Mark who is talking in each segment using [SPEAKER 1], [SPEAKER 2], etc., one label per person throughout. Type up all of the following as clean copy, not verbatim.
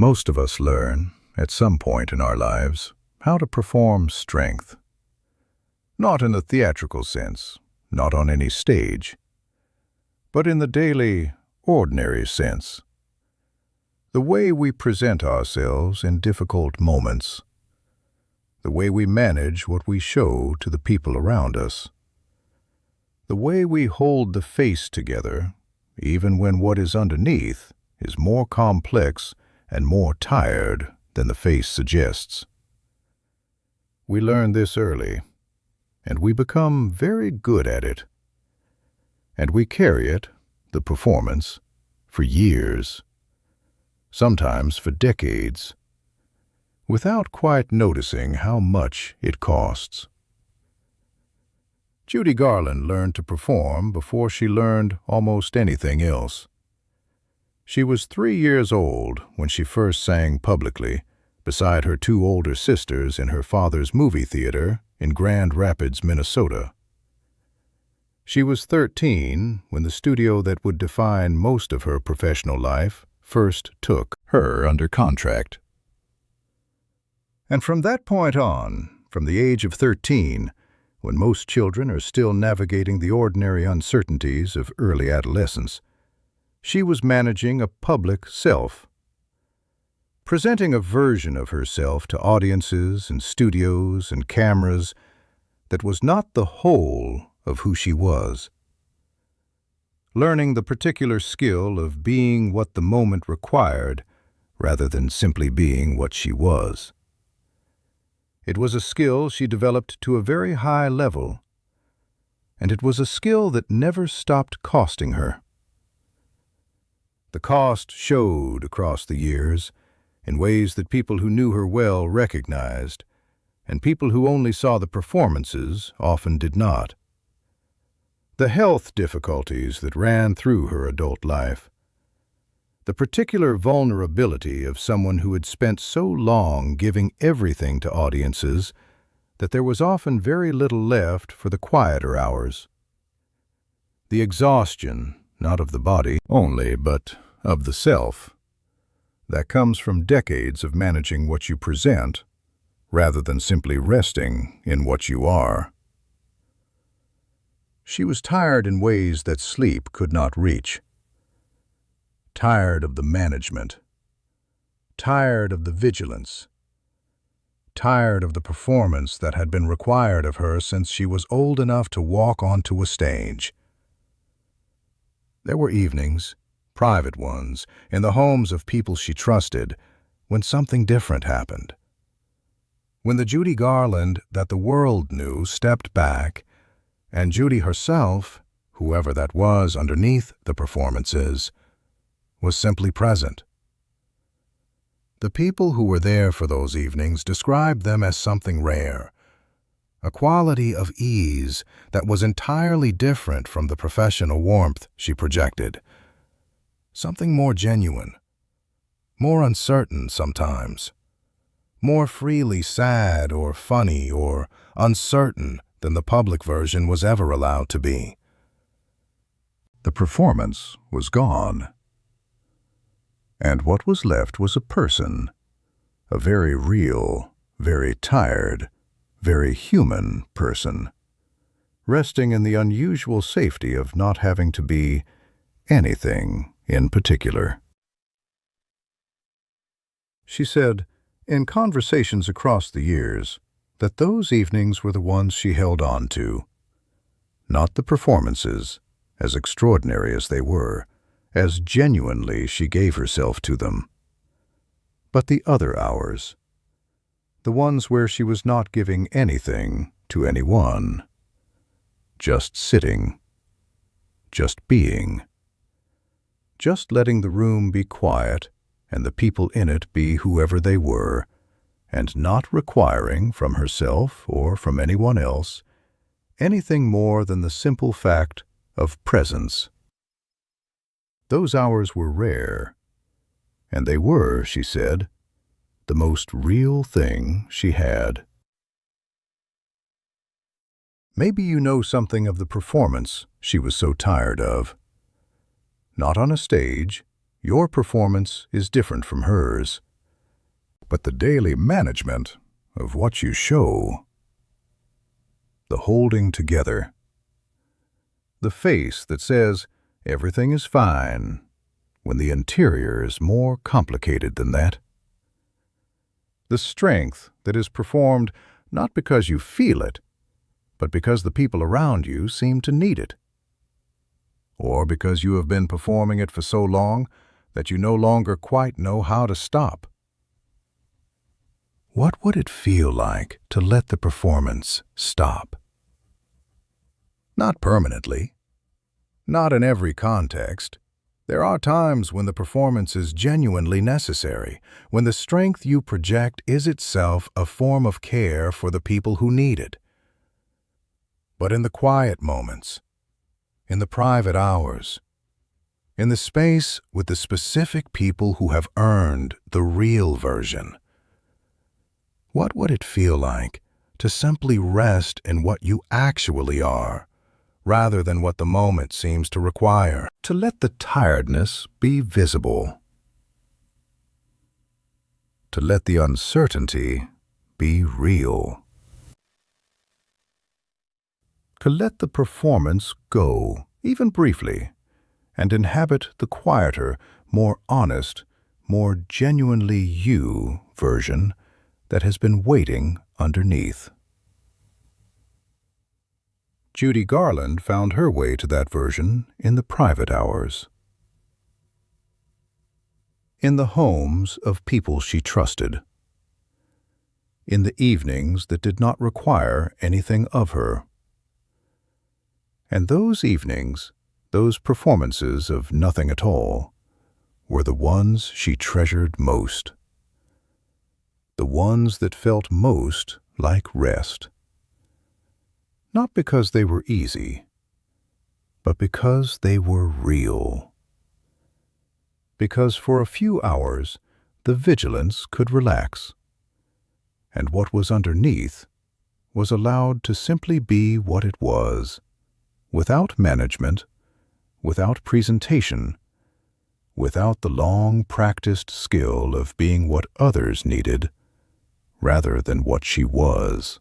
[SPEAKER 1] Most of us learn, at some point in our lives, how to perform strength. Not in the theatrical sense, not on any stage, but in the daily, ordinary sense. The way we present ourselves in difficult moments. The way we manage what we show to the people around us. The way we hold the face together, even when what is underneath is more complex and more tired than the face suggests. We learn this early, and we become very good at it. And we carry it, the performance, for years, sometimes for decades, without quite noticing how much it costs. Judy Garland learned to perform before she learned almost anything else. She was 3 years old when she first sang publicly beside her 2 older sisters in her father's movie theater in Grand Rapids, Minnesota. She was 13 when the studio that would define most of her professional life first took her under contract. And from that point on, from the age of 13, when most children are still navigating the ordinary uncertainties of early adolescence, she was managing a public self, presenting a version of herself to audiences and studios and cameras that was not the whole of who she was. Learning the particular skill of being what the moment required rather than simply being what she was. It was a skill she developed to a very high level, and it was a skill that never stopped costing her. The cost showed across the years in ways that people who knew her well recognized, and people who only saw the performances often did not. The health difficulties that ran through her adult life, the particular vulnerability of someone who had spent so long giving everything to audiences that there was often very little left for the quieter hours. The exhaustion, not of the body only, but of the self, that comes from decades of managing what you present rather than simply resting in what you are. She was tired in ways that sleep could not reach. Tired of the management, tired of the vigilance, tired of the performance that had been required of her since she was old enough to walk onto a stage. There were evenings, private ones, in the homes of people she trusted, when something different happened. When the Judy Garland that the world knew stepped back, and Judy herself, whoever that was underneath the performances, was simply present. The people who were there for those evenings described them as something rare, a quality of ease that was entirely different from the professional warmth she projected. Something more genuine, more uncertain sometimes, more freely sad or funny or uncertain than the public version was ever allowed to be. The performance was gone. And what was left was a person, a very real, very tired, very human person, resting in the unusual safety of not having to be anything in particular. She said, in conversations across the years, that those evenings were the ones she held on to. Not the performances, as extraordinary as they were, as genuinely she gave herself to them, but the other hours, the ones where she was not giving anything to anyone, just sitting, just being, just letting the room be quiet and the people in it be whoever they were, and not requiring from herself or from anyone else anything more than the simple fact of presence. Those hours were rare, and they were, she said, the most real thing she had. Maybe you know something of the performance she was so tired of. Not on a stage. Your performance is different from hers. but the daily management of what you show. The holding together. The face that says everything is fine when the interior is more complicated than that. The strength that is performed not because you feel it, but because the people around you seem to need it. Or because you have been performing it for so long that you no longer quite know how to stop. What would it feel like to let the performance stop? Not permanently. Not in every context. There are times when the performance is genuinely necessary, when the strength you project is itself a form of care for the people who need it. But in the quiet moments, in the private hours, in the space with the specific people who have earned the real version, what would it feel like to simply rest in what you actually are, rather than what the moment seems to require? To let the tiredness be visible. To let the uncertainty be real. To let the performance go, even briefly, and inhabit the quieter, more honest, more genuinely you version that has been waiting underneath. Judy Garland found her way to that version in the private hours. In the homes of people she trusted. In the evenings that did not require anything of her. And those evenings, those performances of nothing at all, were the ones she treasured most. The ones that felt most like rest. Not because they were easy, but because they were real. Because for a few hours, the vigilance could relax, and what was underneath was allowed to simply be what it was, without management, without presentation, without the long-practiced skill of being what others needed, rather than what she was.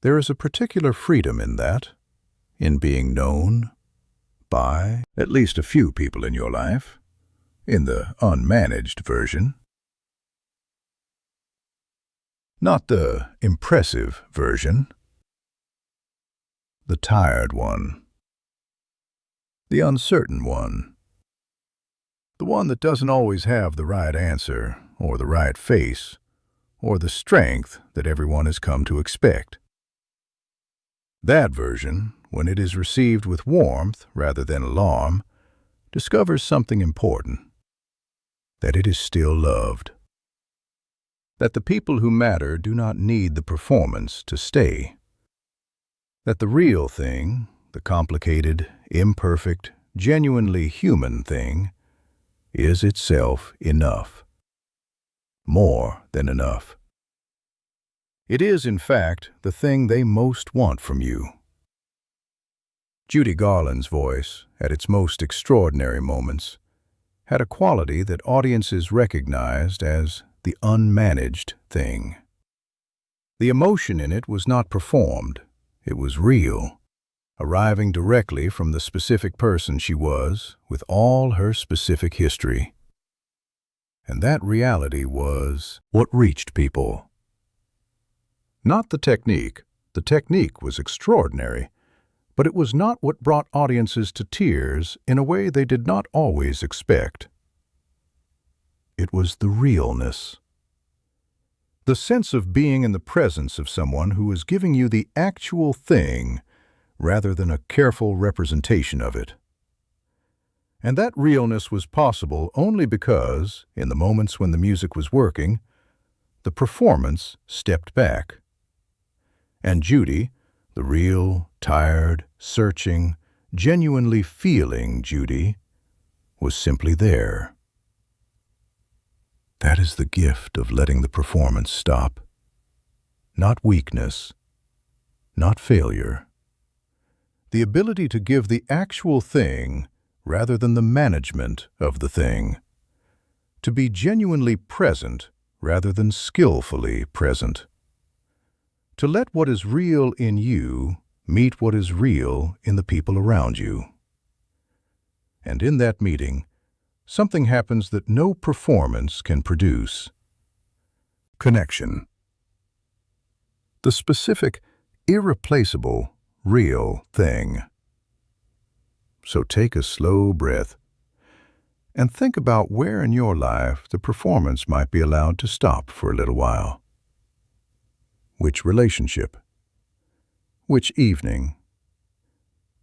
[SPEAKER 1] There is a particular freedom in that, in being known by at least a few people in your life, in the unmanaged version. Not the impressive version. The tired one. The uncertain one. The one that doesn't always have the right answer, or the right face, or the strength that everyone has come to expect. That version, when it is received with warmth rather than alarm, discovers something important. That it is still loved. That the people who matter do not need the performance to stay. That the real thing, the complicated, imperfect, genuinely human thing, is itself enough. More than enough. It is, in fact, the thing they most want from you. Judy Garland's voice, at its most extraordinary moments, had a quality that audiences recognized as the unmanaged thing. The emotion in it was not performed, it was real, arriving directly from the specific person she was, with all her specific history. And that reality was what reached people. Not the technique. The technique was extraordinary, but it was not what brought audiences to tears in a way they did not always expect. It was the realness. The sense of being in the presence of someone who is giving you the actual thing rather than a careful representation of it. And that realness was possible only because, in the moments when the music was working, the performance stepped back. And Judy, the real, tired, searching, genuinely feeling Judy, was simply there. That is the gift of letting the performance stop. Not weakness, not failure. The ability to give the actual thing rather than the management of the thing. to be genuinely present rather than skillfully present, to let what is real in you meet what is real in the people around you. And in that meeting, something happens that no performance can produce. Connection. The specific, irreplaceable, real thing. So take a slow breath and think about where in your life the performance might be allowed to stop for a little while. Which relationship? Which evening?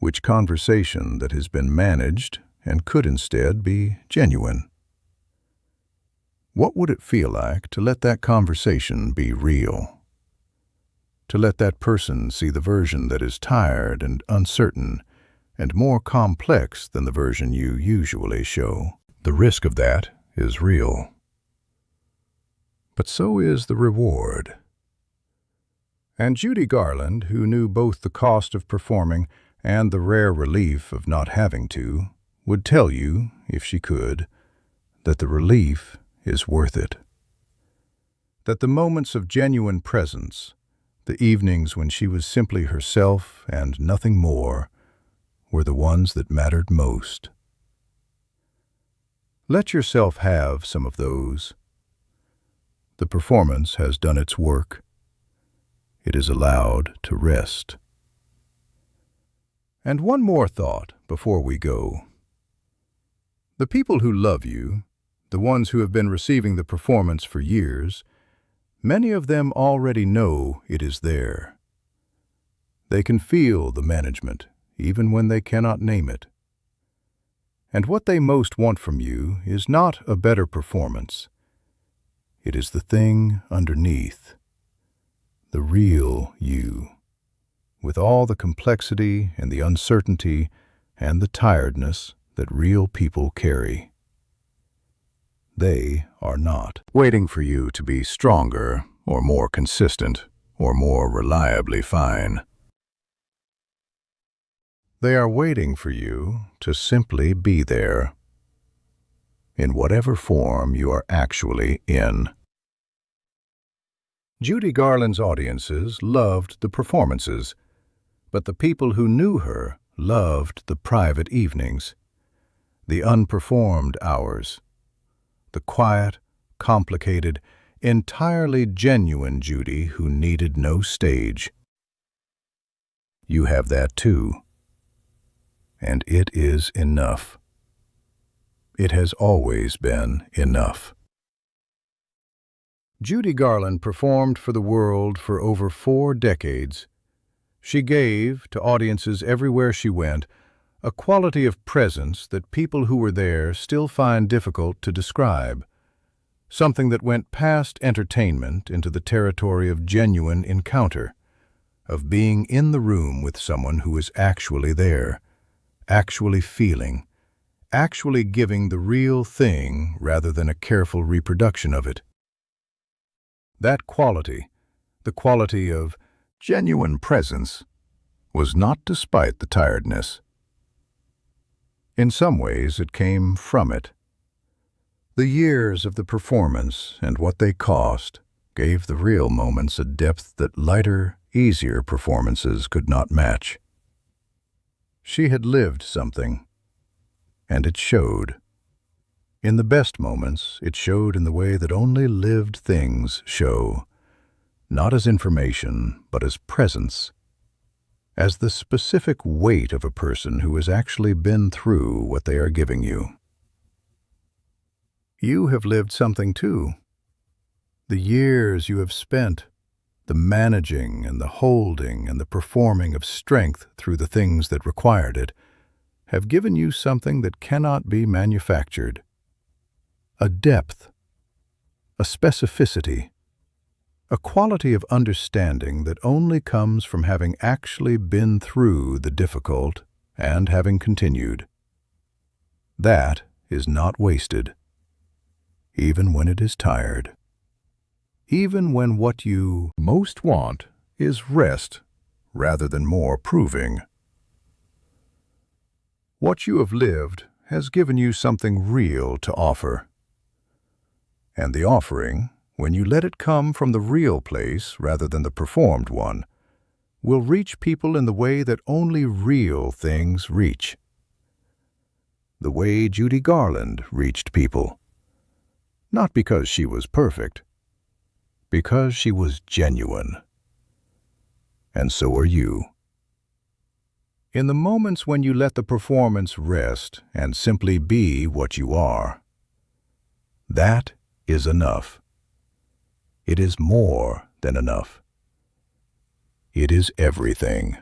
[SPEAKER 1] Which conversation that has been managed and could instead be genuine? What would it feel like to let that conversation be real? To let that person see the version that is tired and uncertain and more complex than the version you usually show. The risk of that is real. But so is the reward. And Judy Garland, who knew both the cost of performing and the rare relief of not having to, would tell you, if she could, that the relief is worth it. That the moments of genuine presence, the evenings when she was simply herself and nothing more, were the ones that mattered most. Let yourself have some of those. The performance has done its work. It is allowed to rest. And one more thought before we go. The people who love you, the ones who have been receiving the performance for years, many of them already know it is there. They can feel the management, even when they cannot name it. And what they most want from you is not a better performance. It is the thing underneath, the real you, with all the complexity and the uncertainty and the tiredness that real people carry. They are not waiting for you to be stronger or more consistent or more reliably fine. They are waiting for you to simply be there, in whatever form you are actually in. Judy Garland's audiences loved the performances, but the people who knew her loved the private evenings, the unperformed hours, the quiet, complicated, entirely genuine Judy who needed no stage. You have that too. And it is enough. It has always been enough. Judy Garland performed for the world for over 4 decades. She gave, to audiences everywhere she went, a quality of presence that people who were there still find difficult to describe, something that went past entertainment into the territory of genuine encounter, of being in the room with someone who is actually there, actually feeling, actually giving the real thing rather than a careful reproduction of it. That quality, the quality of genuine presence, was not despite the tiredness. In some ways it came from it. The years of the performance and what they cost gave the real moments a depth that lighter, easier performances could not match. She had lived something, and it showed. In the best moments, it showed in the way that only lived things show, not as information, but as presence, as the specific weight of a person who has actually been through what they are giving you. You have lived something too. The years you have spent, the managing and the holding and the performing of strength through the things that required it, have given you something that cannot be manufactured. A depth, a specificity, a quality of understanding that only comes from having actually been through the difficult and having continued. That is not wasted, even when it is tired. Even when what you most want is rest rather than more proving. What you have lived has given you something real to offer. And the offering, when you let it come from the real place rather than the performed one, will reach people in the way that only real things reach. The way Judy Garland reached people. Not because she was perfect, because she was genuine. And so are you. In the moments when you let the performance rest and simply be what you are, that is enough. It is more than enough. It is everything.